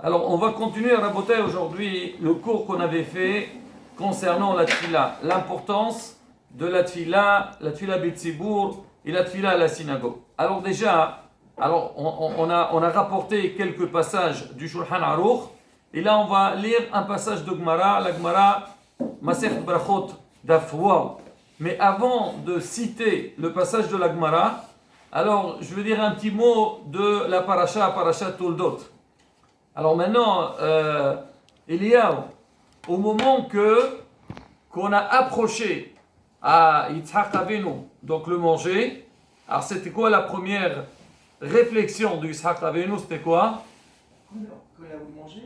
Alors, on va continuer à raboter aujourd'hui le cours qu'on avait fait concernant la tfila, l'importance de la tfila Betzibour et la tfila à la synagogue. Alors déjà, on a rapporté quelques passages du Shulchan Aruch, et là on va lire un passage de Gemara, la Gemara Masechet Brachot Daf Waw. Mais avant de citer le passage de la Gemara, alors je veux dire un petit mot de la parasha Toldot. Alors maintenant, Eliyahu, au moment qu'on a approché à Yitzhak Avinu, donc le manger, alors c'était quoi la première réflexion de Yitzhak Avinu? C'était quoi?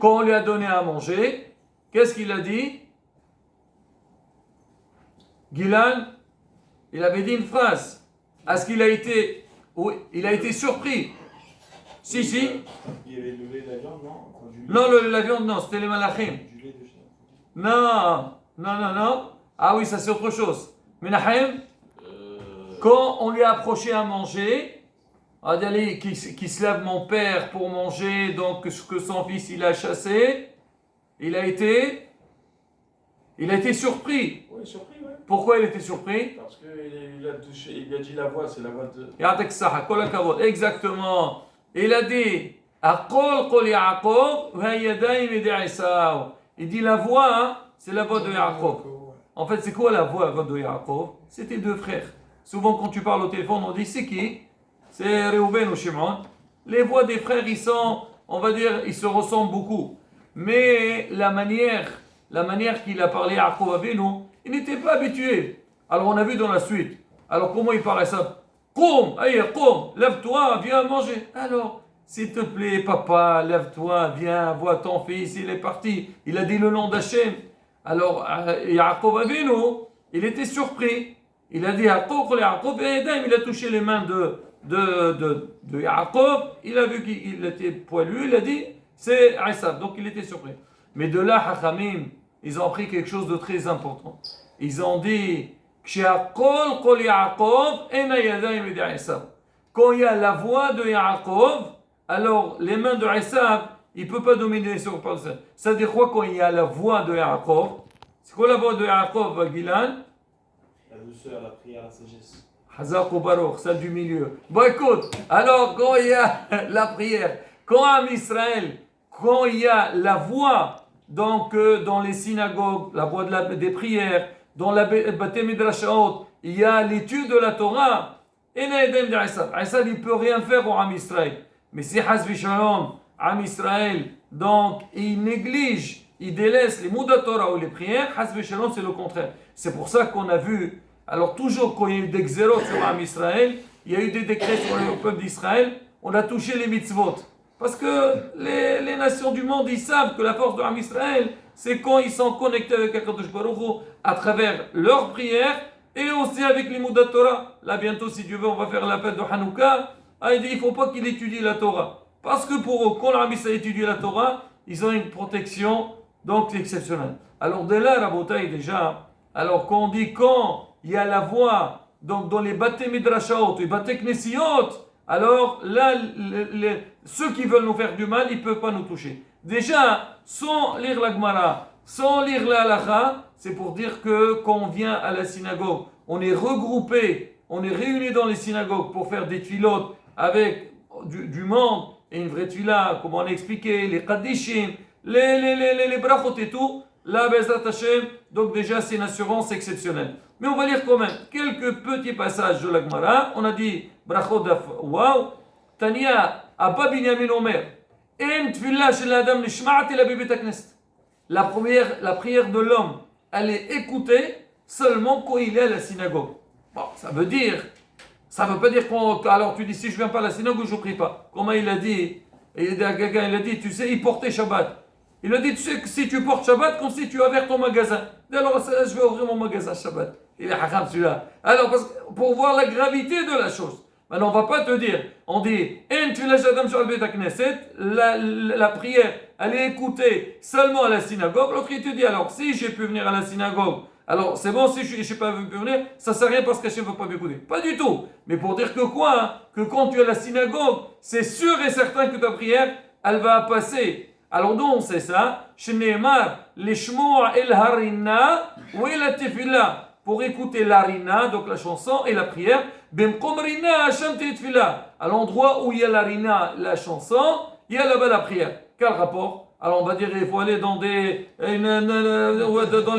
Quand on lui a donné à manger, qu'est-ce qu'il a dit? Gilan, il avait dit une phrase. Est-ce qu'il a été... Oui, il a été surpris. Si. Il y avait le lait de la viande, non? Non, la viande, non, c'était les malachim. Non. Ah oui, ça c'est autre chose. Menachem, quand on lui a approché à manger, on dit allez, qui se lève mon père pour manger, donc ce que son fils il a chassé, il a été surpris. Oui, surpris, ouais. Pourquoi il était surpris? Parce qu'il a touché, il a dit la voix, c'est la voix de... Exactement. Il a dit il dit la voix, c'est la voix de Yaakov. En fait, c'est quoi la voix de Yaakov? C'était deux frères. Souvent, quand tu parles au téléphone, on dit c'est qui? C'est Reuven ou Shimon. Les voix des frères, ils se ressemblent beaucoup. Mais la manière qu'il a parlé à Yaakov Avinu, il n'était pas habitué. Alors, on a vu dans la suite. Alors, comment il parlait ça? Qom, lève-toi, viens manger. Alors, s'il te plaît, papa, lève-toi, viens, vois ton fils, il est parti. Il a dit le nom d'Hachem. Alors, Yaakov Avinu, il était surpris. Il a dit Yaakov, il a touché les mains de Yaakov. Il a vu qu'il était poilu. Il a dit c'est Esav. Donc, il était surpris. Mais de là, Hachamim, ils ont appris quelque chose de très important. Ils ont dit quand il y a la voix de Yaakov, alors les mains de Esav, il ne peut pas dominer sur personne. Ça veut dire quoi quand il y a la voix de Yaakov? C'est quoi la voix de Yaakov, Gilan? La douceur, la prière, la sagesse. Hazak ou Baruch, celle du milieu. Bon écoute, alors quand il y a la prière, quand il y a la voix, donc dans les synagogues, la voix des prières, dans la Bate Midrashot, il y a l'étude de la Torah, et l'Edem d'Esav. Esav, il ne peut rien faire au Am Israël. Mais si Hazvi Shalom, Am Israël, donc il néglige, il délaisse les Mouda Torah ou les prières, Hazvi Shalom, c'est le contraire. C'est pour ça qu'on a vu, alors toujours quand il y a eu des xérotes sur Am Israël, il y a eu des décrets sur le peuple d'Israël, on a touché les mitzvot. Parce que les nations du monde, ils savent que la force de Am Israël, c'est quand ils sont connectés avec Akadosh Baruch Hu à travers leurs prières et aussi avec les Mouda Torah. Là, bientôt, si Dieu veut, on va faire la fête de Hanouka. Il dit il ne faut pas qu'il étudie la Torah. Parce que pour eux, quand l'Arabie a étudié la Torah, ils ont une protection donc exceptionnelle. Alors, de là, la bataille déjà, alors quand il y a la voix donc dans les Bate Midrashot, les Bate Knesiot, alors là, ceux qui veulent nous faire du mal, ils ne peuvent pas nous toucher. Déjà, sans lire la Gemara, sans lire la Halacha, c'est pour dire que quand on vient à la synagogue, on est regroupé, on est réunis dans les synagogues pour faire des tfilotes avec du monde et une vraie tfila, comme on a expliqué, les Qaddishim, les brachot et tout, là, Bezrat Hashem, donc déjà c'est une assurance exceptionnelle. Mais on va lire quand même quelques petits passages de la Gemara. On a dit brachot daf waw, Tania, Abba Binyamin Omer, En tfila shel adam nishma'at ela bebet hakneset. La prière de l'homme, elle est écoutée seulement quand il est à la synagogue. Bon, ça veut pas dire alors tu dis si je viens pas à la synagogue, je ne prie pas. Comment il a dit? Il a dit, tu sais, il portait Shabbat. Il a dit, tu sais que si tu portes Shabbat, comme si tu as ouvert ton magasin. Alors je vais ouvrir mon magasin Shabbat. Il est haram celui-là. Alors pour voir la gravité de la chose. Maintenant, on ne va pas te dire, on dit, la prière, elle est écoutée seulement à la synagogue. L'autre, il te dit, alors, si j'ai pu venir à la synagogue, alors c'est bon, si je n'ai pas pu venir, ça ne sert à rien parce qu'Hachem ne va pas m'écouter. Pas du tout. Mais pour dire que quoi? Que quand tu es à la synagogue, c'est sûr et certain que ta prière, elle va passer Alors d'où on sait ça? Shneemar, l'ishmoa el harina, ou el tefila, pour écouter l'arina, donc la chanson et la prière. Bimkom rina hasham tefila, à l'endroit où il y a l'arina, la chanson, il y a là-bas la prière. Quel rapport? Alors on va dire il faut aller dans les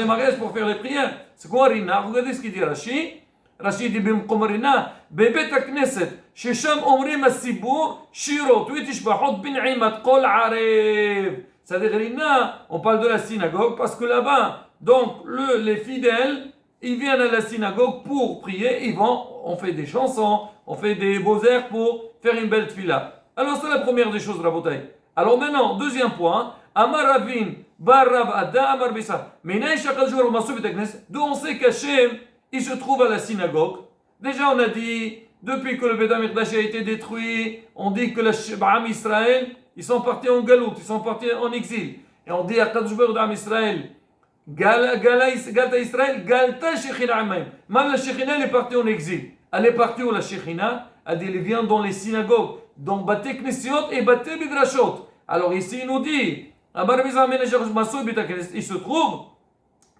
mariages pour faire les prières. C'est quoi rina? Regardez ce qu'il dit Rashi. Rashi dit במקום רינה בבית הכנסת ששם אומרים הציבור שירות ותשבחות בנעימת כל ערב. C'est-à-dire rina, on parle de la synagogue parce que là-bas, donc les fidèles, ils viennent à la synagogue pour prier, on fait des chansons, on fait des beaux airs pour faire une belle tfila. Alors c'est la première des choses, Rabotai. Alors maintenant, deuxième point, Amar Ravin, Bar Rav Ada, Amar Bisa. Menaï Shakal Jouar Massou Betaknes, d'où on sait qu'Hachem, il se trouve à la synagogue. Déjà, on a dit, depuis que le Beth Amikdash a été détruit, on dit que le Ba'am Israël, ils sont partis en galoute, ils sont partis en exil. Et on dit à Kadosh Baruch Hu Israël, Galta Israël, Galta Shechina Amaim. Même la Shechina, elle est partie en exil. Elle est partie où la Shechina? Elle dit, elle vient dans les synagogues, dans Bate Knesiot et Bate Midrashot. Alors ici, il nous dit, il se trouve,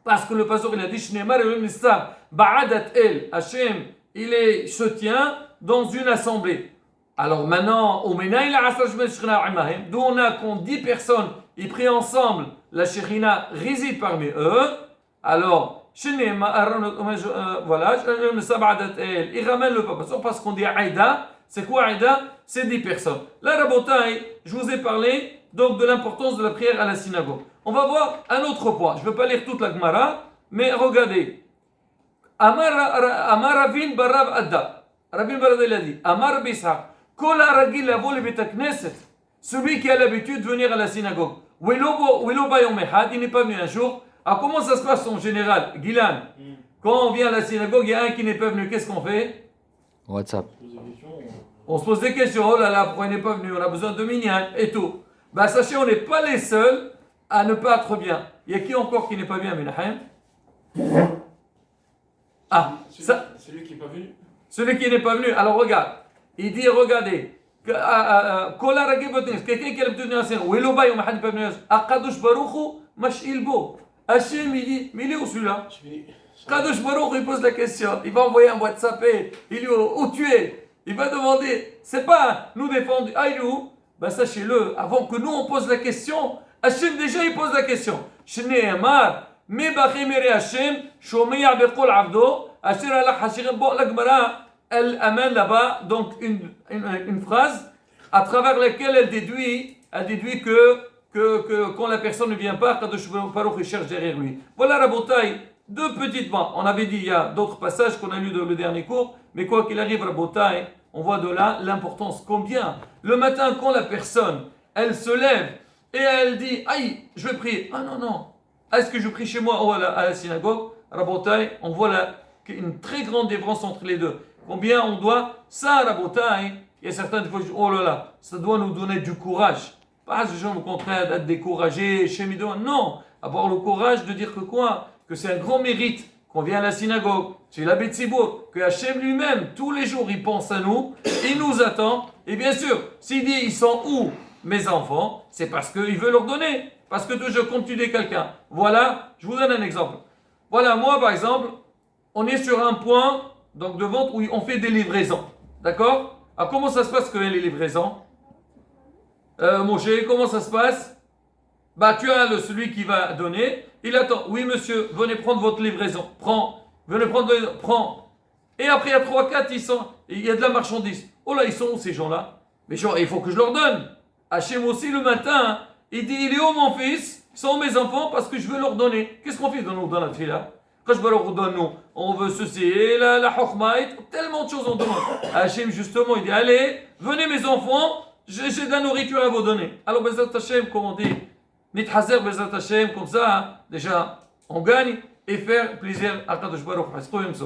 parce que le pasteur il a dit, Shneemar Elohim Nissar, Ba'adat El, Hachem, se tient dans une assemblée. Alors maintenant, d'où on a qu'on 10 personnes, ils prient ensemble, la Shekhinah réside parmi eux. Alors, voilà, il ramène le papa, parce qu'on dit Aïda. C'est quoi Aïda? C'est 10 personnes. Là, Rabotai, je vous ai parlé donc de l'importance de la prière à la synagogue. On va voir un autre point. Je ne veux pas lire toute la Gemara, mais regardez. Amar Ravin Barav Adda. Ravin Barav il a dit Amar Bishak. Kol haragil lavo le bet hakneset. Celui qui a l'habitude de venir à la synagogue. Welo ba yom echad, il n'est pas venu un jour. Alors comment ça se passe en général, Gilan? Quand on vient à la synagogue, il y a un qui n'est pas venu. Qu'est-ce qu'on fait? WhatsApp. On se pose des questions. Oh là là, pourquoi il n'est pas venu? On a besoin de minyan et tout. Ben sachez, on n'est pas les seuls à ne pas être bien. Il y a qui encore qui n'est pas bien, Minahem? Ah, celui qui n'est pas venu. Celui qui n'est pas venu. Alors regarde. Il dit, regardez. Quelqu'un qui a l'habitude de venir, ou Eloba, il n'est pas venu. Akadosh Baruchu, Mashilbo. Hachem, il dit, mais il est où celui-là? Kadosh Baruch, il pose la question. Il va envoyer un WhatsApp. Il dit, où tu es? Il va demander. C'est pas nous défendre. Ah, il est où? Ben sachez-le, avant que nous on pose la question, Hachem déjà il pose la question. Shneemar, Mebachim ere Hachem, Shomeya beqol abdo, Hachem alach Hachem. Bon, la Gemara, elle amène là-bas donc une phrase à travers laquelle elle déduit que quand la personne ne vient pas, Kadosh Baruch il cherche derrière lui. Voilà Rabotai, deux petites points. On avait dit il y a d'autres passages qu'on a lus dans le dernier cours, mais quoi qu'il arrive Rabotai, on voit de là l'importance. Combien le matin, quand la personne, elle se lève et elle dit, aïe, je vais prier. Ah non, non. Est-ce que je prie chez moi ou à la synagogue? Rabotai, on voit là une très grande différence entre les deux. Combien on doit, ça Rabotai, il y a certains qui disent, oh là là, ça doit nous donner du courage. Pas ce genre au contraire d'être découragé, chez Midon. Non, avoir le courage de dire que quoi? Que c'est un grand mérite. Qu'on vient à la synagogue, c'est la Betsibour, que Hachem lui-même, tous les jours, il pense à nous, il nous attend, et bien sûr, s'il dit, ils sont où mes enfants, c'est parce qu'il veut leur donner, parce que toujours quand tu dis quelqu'un, voilà, je vous donne un exemple. Voilà, moi par exemple, on est sur un point donc, de vente où on fait des livraisons, d'accord? Alors comment ça se passe que les livraisons? Moshe, comment ça se passe? Bah tu as celui qui va donner, il attend. Oui monsieur, venez prendre votre livraison. Prends. Venez prendre, prends. Et après il y a 3-4, il y a de la marchandise. Oh là, ils sont où ces gens-là? Mais genre, il faut que je leur donne. Hachem aussi le matin, il dit, il est où mon fils? Ils sont mes enfants parce que je veux leur donner. Qu'est-ce qu'on fait dans la fila? Quand je leur donne, nous, on veut ceci, et la chokma, tellement de choses on demande. Hachem justement, il dit, allez, venez mes enfants, j'ai de la nourriture à vous donner. Alors Bezat Hachem, comme on dit, Nithazer Bezat Hashem, comme ça, déjà, on gagne et faire plaisir à Kadosh Baruch Hu.